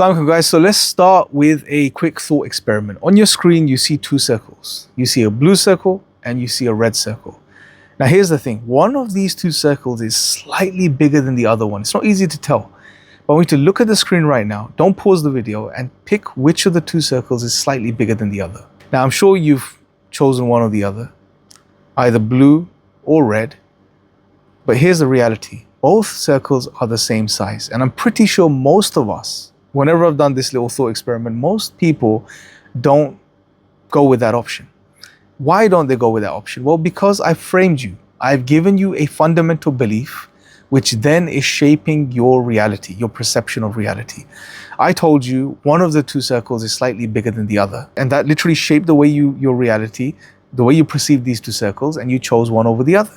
Assalamu alaikum guys, so let's start with a quick thought experiment. On your screen you see two circles. You see a blue circle and you see a red circle. Now here's the thing, one of these two circles is slightly bigger than the other one. It's not easy to tell, but I want you to look at the screen right now, don't pause the video, and pick which of the two circles is slightly bigger than the other. Now I'm sure you've chosen one or the other, either blue or red, but here's the reality. Both circles are the same size, and I'm pretty sure most of us, whenever I've done this little thought experiment, most people don't go with that option. Why don't they go with that option? Well, because I've framed you. I've given you a fundamental belief, which then is shaping your reality, your perception of reality. I told you one of the two circles is slightly bigger than the other, and that literally shaped the way your reality, the way you perceive these two circles, and you chose one over the other.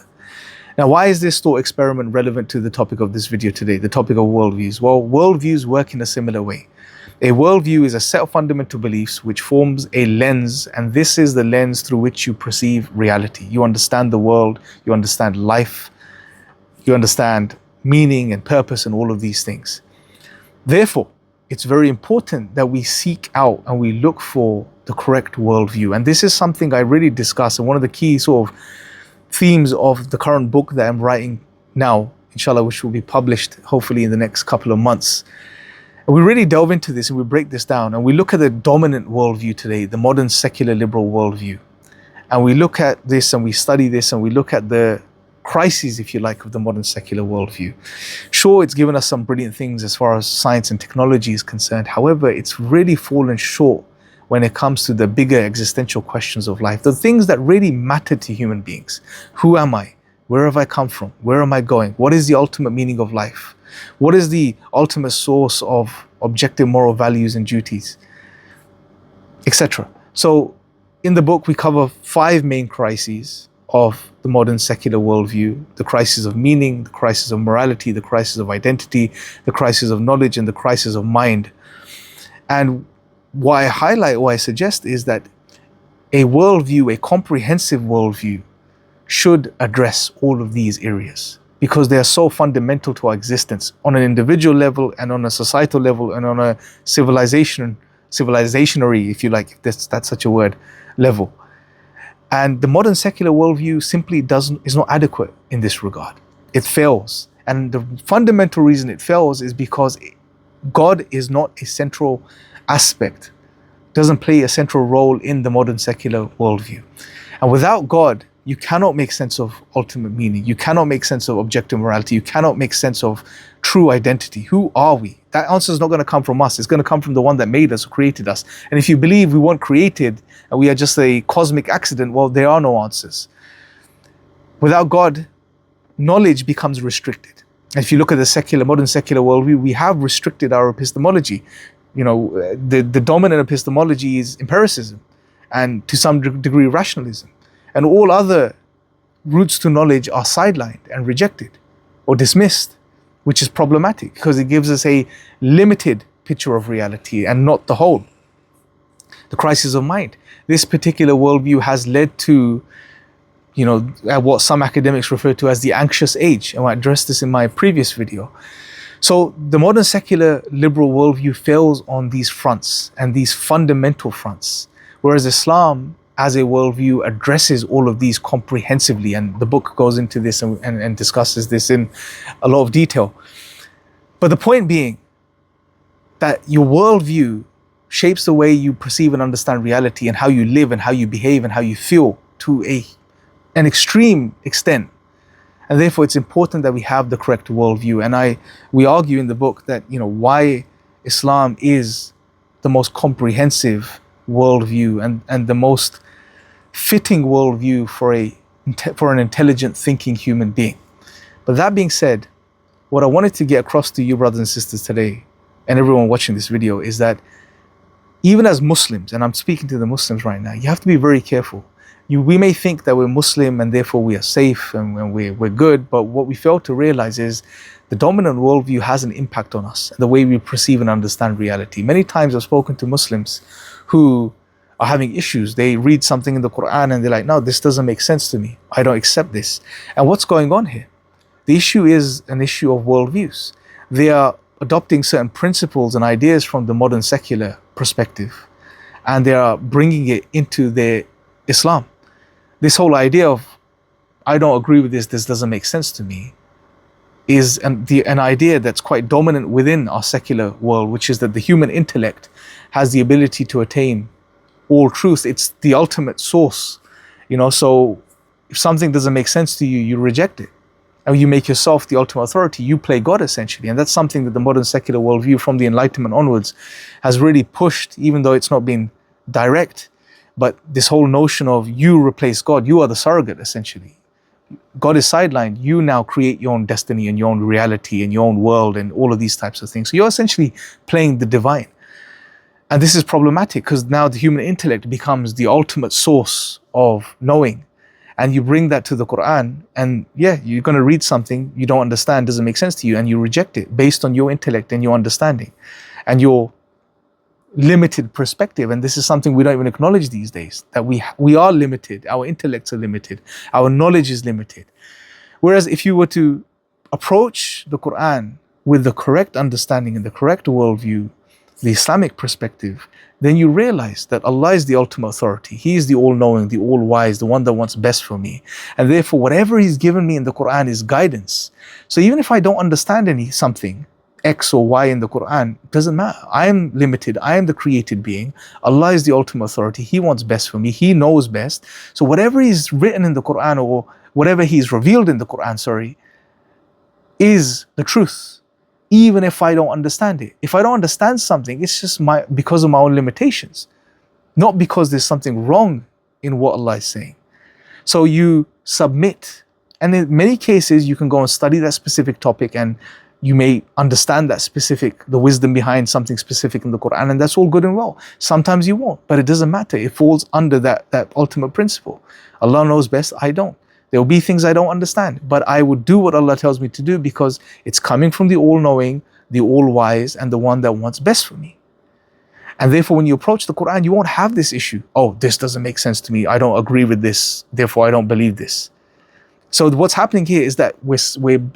Now, why is this thought experiment relevant to the topic of this video today, the topic of worldviews? Well, worldviews work in a similar way. A worldview is a set of fundamental beliefs which forms a lens, and this is the lens through which you perceive reality. You understand the world, you understand life, you understand meaning and purpose and all of these things. Therefore, it's very important that we seek out and we look for the correct worldview. And this is something I really discuss, and one of the key sort of themes of the current book that I'm writing now, inshallah, which will be published hopefully in the next couple of months. And we really delve into this and we break this down and we look at the dominant worldview today, the modern secular liberal worldview. And we look at this and we study this and we look at the crises, if you like, of the modern secular worldview. Sure, it's given us some brilliant things as far as science and technology is concerned. However, it's really fallen short when it comes to the bigger existential questions of life, the things that really matter to human beings. Who am I? Where have I come from? Where am I going? What is the ultimate meaning of life? What is the ultimate source of objective moral values and duties, etc.? So in the book, we cover 5 main crises of the modern secular worldview: the crisis of meaning, the crisis of morality, the crisis of identity, the crisis of knowledge, and the crisis of mind. And what I highlight, what I suggest is that a worldview, a comprehensive worldview, should address all of these areas because they are so fundamental to our existence on an individual level and on a societal level and on a civilizationary, if you like, if that's such a word, level. And the modern secular worldview simply is not adequate in this regard. It fails. And the fundamental reason it fails is because God is not a central aspect, doesn't play a central role in the modern secular worldview. And without God, you cannot make sense of ultimate meaning. You cannot make sense of objective morality. You cannot make sense of true identity. Who are we? That answer is not going to come from us. It's going to come from the one that made us, who created us. And if you believe we weren't created and we are just a cosmic accident, well, there are no answers. Without God, knowledge becomes restricted. And if you look at the modern secular worldview, we have restricted our epistemology. You know, the dominant epistemology is empiricism and to some degree rationalism. And all other routes to knowledge are sidelined and rejected or dismissed, which is problematic because it gives us a limited picture of reality and not the whole. The crisis of mind. This particular worldview has led to, you know, what some academics refer to as the anxious age. And I addressed this in my previous video. So the modern secular liberal worldview fails on these fronts and these fundamental fronts, whereas Islam as a worldview addresses all of these comprehensively, and the book goes into this and discusses this in a lot of detail. But the point being that your worldview shapes the way you perceive and understand reality and how you live and how you behave and how you feel to an extreme extent. And therefore, it's important that we have the correct worldview. And we argue in the book that, you know, why Islam is the most comprehensive worldview and the most fitting worldview for an intelligent thinking human being. But that being said, what I wanted to get across to you, brothers and sisters, today, and everyone watching this video, is that even as Muslims, and I'm speaking to the Muslims right now, you have to be very careful. We may think that we're Muslim and therefore we are safe and we're good, but what we fail to realize is the dominant worldview has an impact on us, the way we perceive and understand reality. Many times I've spoken to Muslims who are having issues. They read something in the Quran and they're like, no, this doesn't make sense to me. I don't accept this. And what's going on here? The issue is an issue of worldviews. They are adopting certain principles and ideas from the modern secular perspective, and they are bringing it into their Islam. This whole idea of, I don't agree with this doesn't make sense to me, is an idea that's quite dominant within our secular world, which is that the human intellect has the ability to attain all truth. It's the ultimate source, so if something doesn't make sense to you, you reject it. And you make yourself the ultimate authority. You play God, essentially. And that's something that the modern secular worldview from the Enlightenment onwards has really pushed, even though it's not been direct. But this whole notion of you replace God, you are the surrogate, essentially. God is sidelined. You now create your own destiny and your own reality and your own world and all of these types of things. So you're essentially playing the divine. And this is problematic because now the human intellect becomes the ultimate source of knowing. And you bring that to the Quran, and you're going to read something you don't understand, doesn't make sense to you, and you reject it based on your intellect and your understanding and your limited perspective. And this is something we don't even acknowledge these days, that we are limited, our intellects are limited, our knowledge is limited. Whereas if you were to approach the Quran with the correct understanding and the correct worldview, the Islamic perspective, then you realize that Allah is the ultimate authority. He is the all-knowing, the all-wise, the one that wants best for me. And therefore, whatever He's given me in the Quran is guidance. So even if I don't understand something, X or Y in the Quran, it doesn't matter. I am limited. I am the created being. Allah is the ultimate authority. He wants best for me. He knows best. So whatever is written in the Quran, or whatever He's revealed in the Quran, is the truth. Even if I don't understand it. If I don't understand something, it's just because of my own limitations, not because there's something wrong in what Allah is saying. So you submit. And in many cases, you can go and study that specific topic, and you may understand the wisdom behind something specific in the Quran, and that's all good and well. Sometimes you won't, but it doesn't matter. It falls under that ultimate principle. Allah knows best, I don't. There will be things I don't understand, but I would do what Allah tells me to do because it's coming from the all-knowing, the all-wise, and the one that wants best for me. And therefore, when you approach the Quran, you won't have this issue. Oh, this doesn't make sense to me. I don't agree with this. Therefore, I don't believe this. So what's happening here is that we're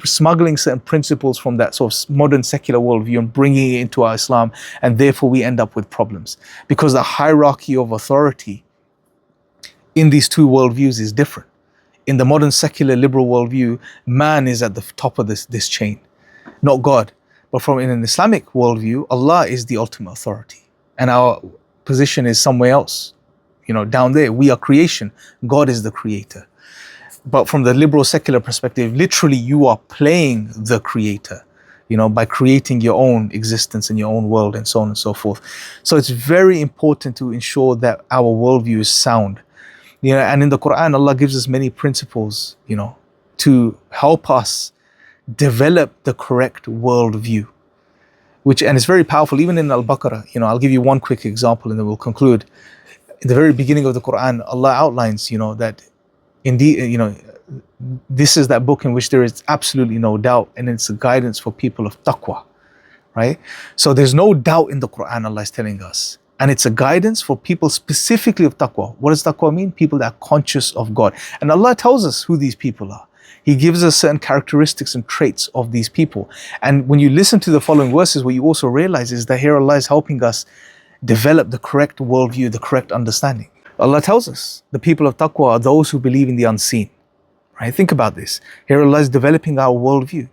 smuggling certain principles from that sort of modern secular worldview and bringing it into our Islam, and therefore we end up with problems. Because the hierarchy of authority in these two worldviews is different. In the modern secular liberal worldview, man is at the top of this chain, not God. But in an Islamic worldview, Allah is the ultimate authority. And our position is somewhere else. Down there, we are creation. God is the creator. But from the liberal secular perspective, literally you are playing the creator, by creating your own existence and your own world and so on and so forth. So it's very important to ensure that our worldview is sound. And in the Quran, Allah gives us many principles, to help us develop the correct worldview, and it's very powerful. Even in Al-Baqarah, I'll give you one quick example and then we'll conclude. In the very beginning of the Quran, Allah outlines, that indeed, this is that book in which there is absolutely no doubt, and it's a guidance for people of taqwa, right? So there's no doubt in the Quran, Allah is telling us. And it's a guidance for people specifically of taqwa. What does taqwa mean? People that are conscious of God. And Allah tells us who these people are. He gives us certain characteristics and traits of these people. And when you listen to the following verses, what you also realize is that here Allah is helping us develop the correct worldview, the correct understanding. Allah tells us the people of taqwa are those who believe in the unseen. Right? Think about this. Here Allah is developing our worldview.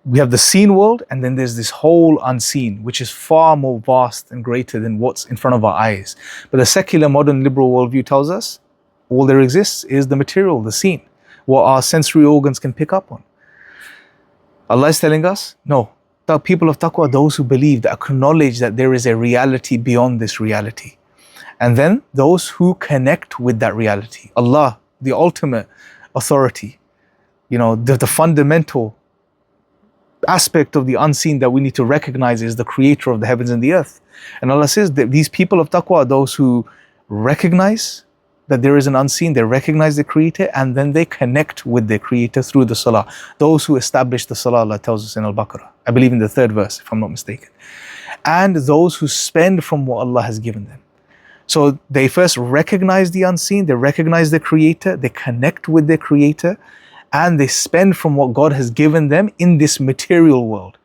We have the seen world, and then there's this whole unseen, which is far more vast and greater than what's in front of our eyes. But the secular, modern, liberal worldview tells us all there exists is the material, the seen, what our sensory organs can pick up on. Allah is telling us, no, the people of taqwa are those who believe, that acknowledge that there is a reality beyond this reality. And then those who connect with that reality. Allah, the ultimate authority, the fundamental aspect of the unseen that we need to recognize is the creator of the heavens and the earth. And Allah says that these people of taqwa are those who recognize that there is an unseen, they recognize the creator, and then they connect with their creator through the salah. Those who establish the salah, Allah tells us in Al-Baqarah, I believe in the 3rd verse, if I'm not mistaken. And those who spend from what Allah has given them. So they first recognize the unseen, they recognize the creator, they connect with their creator, and they spend from what God has given them in this material world.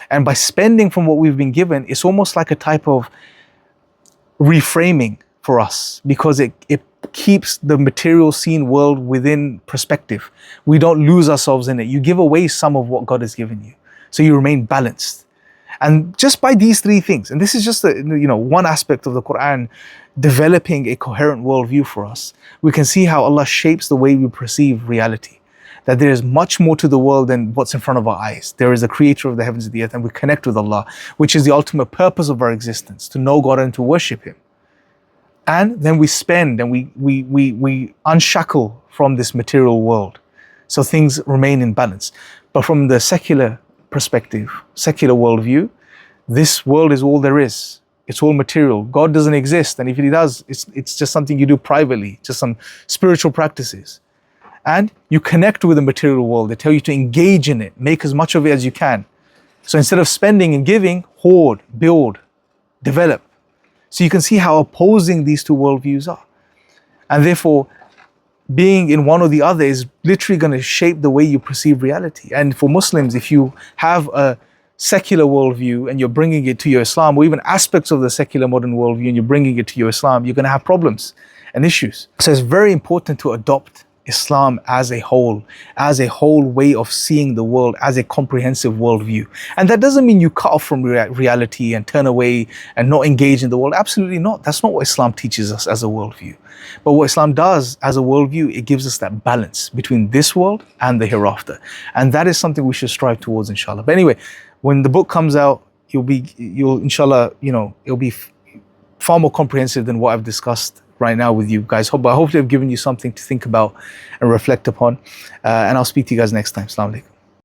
And by spending from what we've been given, it's almost like a type of reframing for us, because it keeps the material seen world within perspective. We don't lose ourselves in it. You give away some of what God has given you, so you remain balanced. And just by these three things, and this is just one aspect of the Quran developing a coherent worldview for us, we can see how Allah shapes the way we perceive reality. That there is much more to the world than what's in front of our eyes. There is a creator of the heavens and the earth, and we connect with Allah, which is the ultimate purpose of our existence, to know God and to worship Him. And then we spend and we unshackle from this material world, so things remain in balance. But from the secular perspective, secular worldview, this world is all there is. It's all material. God doesn't exist, and if He does, it's just something you do privately, just some spiritual practices. And you connect with the material world. They tell you to engage in it, make as much of it as you can. So instead of spending and giving, hoard, build, develop. So you can see how opposing these two worldviews are. And therefore, being in one or the other is literally going to shape the way you perceive reality. And for Muslims, if you have a secular worldview and you're bringing it to your Islam, or even aspects of the secular modern worldview and you're bringing it to your Islam, you're going to have problems and issues. So it's very important to adopt Islam as a whole way of seeing the world, as a comprehensive worldview. And that doesn't mean you cut off from reality and turn away and not engage in the world. Absolutely not. That's not what Islam teaches us as a worldview. But what Islam does as a worldview, it gives us that balance between this world and the hereafter. And that is something we should strive towards, inshallah. But anyway, when the book comes out, you'll inshallah, it'll be far more comprehensive than what I've discussed right now with you guys. But hopefully I've given you something to think about and reflect upon. And I'll speak to you guys next time. Assalamu alaikum.